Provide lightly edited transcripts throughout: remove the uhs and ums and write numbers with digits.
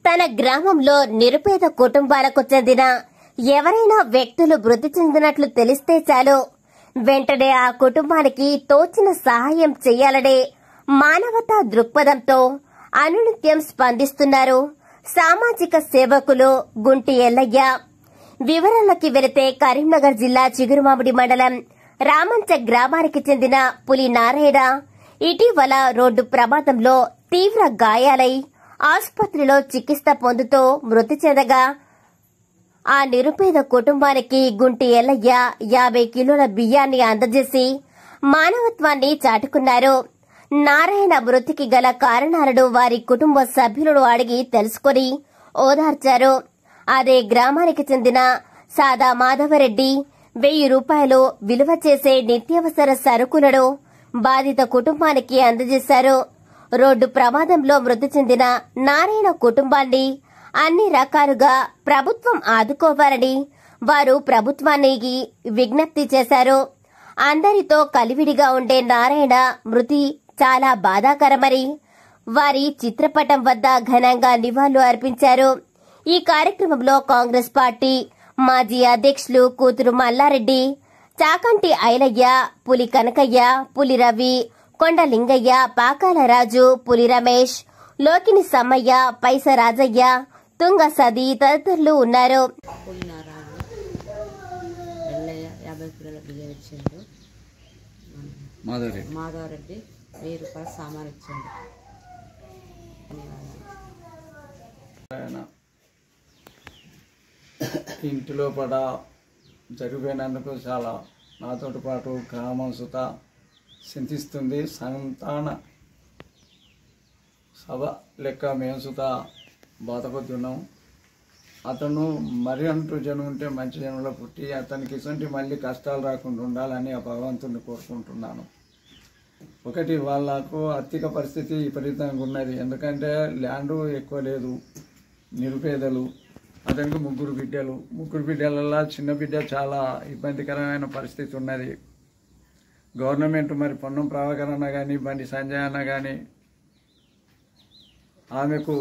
తన గ్రామంలో నిరుపేద కుటుంబాలకు చెందిన ఎవరైనా వ్యక్తులు మృతి చెందినట్లు తెలిస్తే చాలు వెంటనే ఆ కుటుంబానికి తోచిన సహాయం చేయాలనే మానవతా దృక్పథంతో అనునిత్యం స్పందిస్తున్నారు సామాజిక సేవకులు గుంటి ఎల్లయ్య. వివరాలకి వెళితే కరీంనగర్ జిల్లా చిగురుమామిడి మండలం రామంచ గ్రామానికి చెందిన పులి నారాయణ ఇటీవల రోడ్డు ప్రమాదంలో తీవ్ర గాయాలై ఆసుపత్రిలో చికిత్స పొందుతూ మృతి చెందగా ఆ నిరుపేద కుటుంబానికి గుంటి ఎల్లయ్య 50 కిలోల బియ్యాన్ని అందజేసి మానవత్వాన్ని చాటుకున్నారు. నారాయణ మృతికి గల కారణాలను వారి కుటుంబ సభ్యులను అడిగి తెలుసుకుని ఓదార్చారు. అదే గ్రామానికి చెందిన సాదా మాధవరెడ్డి 1000 రూపాయలు విలువ చేసే నిత్యావసర సరుకులను బాధిత కుటుంబానికి అందజేశారు. రోడ్డు ప్రమాదంలో మృతి చెందిన నారాయణ కుటుంబాన్ని అన్ని రకాలుగా ప్రభుత్వం ఆదుకోవాలని వారు ప్రభుత్వానికి విజ్ఞప్తి చేశారు. అందరితో కలివిడిగా ఉండే నారాయణ మృతి చాలా బాధాకరమని వారి చిత్రపటం వద్ద ఘనంగా నివాళులు అర్పించారు. ఈ కార్యక్రమంలో కాంగ్రెస్ పార్టీ మాజీ అధ్యక్షులు కూతురు మల్లారెడ్డి, చాకంటి ఐలయ్య, పులి కనకయ్య, పులి రవి, కొండ లింగయ్య, పాకాల రాజు, పులి రమేష్, లోకిని సమ్మయ్య, పైస రాజయ్య, తుంగ సది తదితరులు ఉన్నారు. మాధవరెడ్డి 1000 రూపాయల సామాన్ ఇచ్చిండు. ఇంటిలో పడ జరిగిపోయినందుకు చాలా నాతో పాటు గ్రామం సుత చింతిస్తుంది. సంతాన సభ లెక్క మేము సుత బాధపడుతున్నాం. అతను మరి అంటూ జనం ఉంటే మంచి జనంలో పుట్టి అతనికి ఇటువంటి మళ్ళీ కష్టాలు రాకుండా ఉండాలని ఆ భగవంతుని కోరుకుంటున్నాను. ఒకటి వాళ్ళకు ఆర్థిక పరిస్థితి విపరీతంగా ఉన్నది. ఎందుకంటే ల్యాండ్ ఎక్కువ లేదు, నిరుపేదలు. అతనికి 3 బిడ్డలు. 3 బిడ్డలలో చిన్న బిడ్డ చాలా ఇబ్బందికరమైన పరిస్థితి ఉన్నది. గవర్నమెంట్ మరి పొన్నం ప్రభాకర్ అన్న కానీ బండి సంజయ్ అన్న కానీ ఆమెకు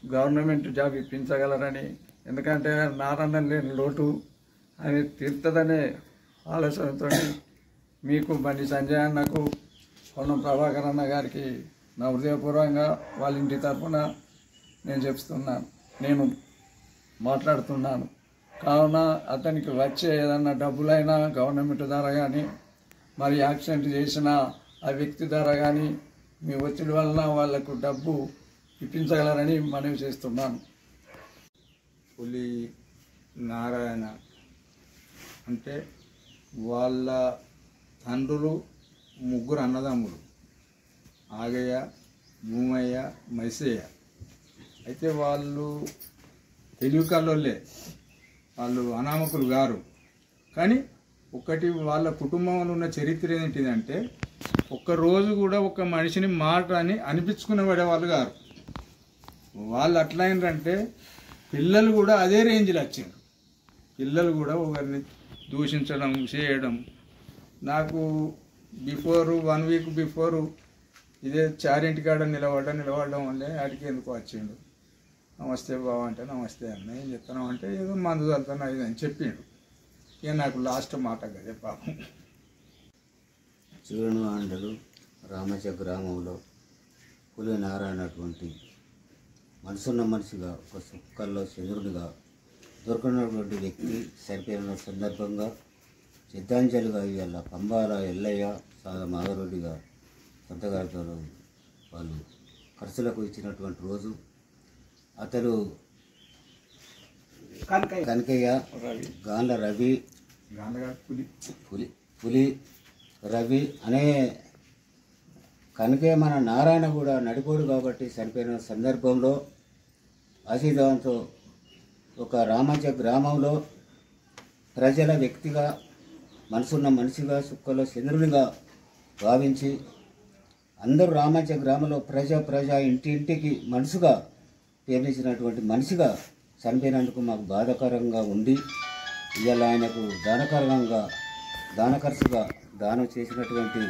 గవర్నమెంట్ జాబ్ ఇప్పించగలరని, ఎందుకంటే నారన్న లేని లోటు అని తీర్తదనే ఆలోచనతో మీకు బండి సంజయ్ అన్నకు పొన్నం ప్రభాకర్ అన్న గారికి నా హృదయపూర్వకంగా వాళ్ళ ఇంటి తరఫున నేను మాట్లాడుతున్నాను. కావున అతనికి వచ్చే ఏదన్నా డబ్బులైనా గవర్నమెంట్ ద్వారా కానీ మరి యాక్సిడెంట్ చేసిన ఆ వ్యక్తి ద్వారా కానీ మీ ఒత్తిడి వలన వాళ్లకు డబ్బు ఇప్పించగలరని మనవి చేస్తున్నాను. పులి నారాయణ అంటే వాళ్ళ తండ్రులు 3 అన్నదమ్ములు, ఆగయ్య, భూమయ్య, మైసయ్య. అయితే వాళ్ళు తెలివి కల్లోళ్ళే, వాళ్ళు అనామకులు గారు. కానీ ఒకటి వాళ్ళ కుటుంబంలో ఉన్న చరిత్ర ఏంటిదంటే ఒక్కరోజు కూడా ఒక మనిషిని మాట అని అనిపించుకునేవాడే వాళ్ళు గారు. వాళ్ళు అట్లా ఏంటంటే పిల్లలు కూడా అదే రేంజ్లో వచ్చారు. పిల్లలు కూడా ఒకరిని దూషించడం చేయడం. నాకు 1 వీక్ బిఫోర్ ఇదే చారింటి కాడ నిలబడడం వల్లే ఆడికి ఎందుకు వచ్చిండు. నమస్తే బావ అంటే నమస్తే అన్న, ఏం చెప్తున్నావు అంటే ఏదో మందు చల్లుతున్నా ఇది అని చెప్పిండు. ఇక నాకు లాస్ట్ మాట కదే పాపం. చిగురుమామిడి రామచ గ్రామంలో పులి నారాయణ అటువంటి మనసున్న మనిషిగా ఒక సుక్కల్లో చంద్రునిగా దొరకనటువంటి వ్యక్తి చనిపోయిన సందర్భంగా శ్రద్ధాంజలిగా ఇవాళ పంబాల ఎల్లయ్య, సాదా మాధవరెడ్డిగా సొంతగారితో వాళ్ళు ఖర్చులకు ఇచ్చినటువంటి రోజు. అతడు కనకయ్య, గాండ్ల రవి, పులి రవి అనే కనకయ్య మన నారాయణ కూడా నడిపోడు కాబట్టి చనిపోయిన సందర్భంలో ఆశీర్వాదంతో ఒక రామంచ గ్రామంలో ప్రజల వ్యక్తిగా మనసున్న మనిషిగా సుక్కలో చంద్రునిగా భావించి అందరూ రామంచ గ్రామంలో ప్రజా ఇంటింటికి మనసుగా పేర్నించినటువంటి మనిషిగా చనిపోయినందుకు మాకు బాధాకరంగా ఉండి ఇవాళ ఆయనకు దానకర్సుగా దానం చేసినటువంటి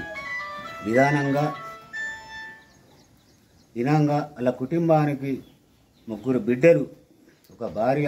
విధానంగా అలా కుటుంబానికి 3 బిడ్డలు, ఒక భార్య,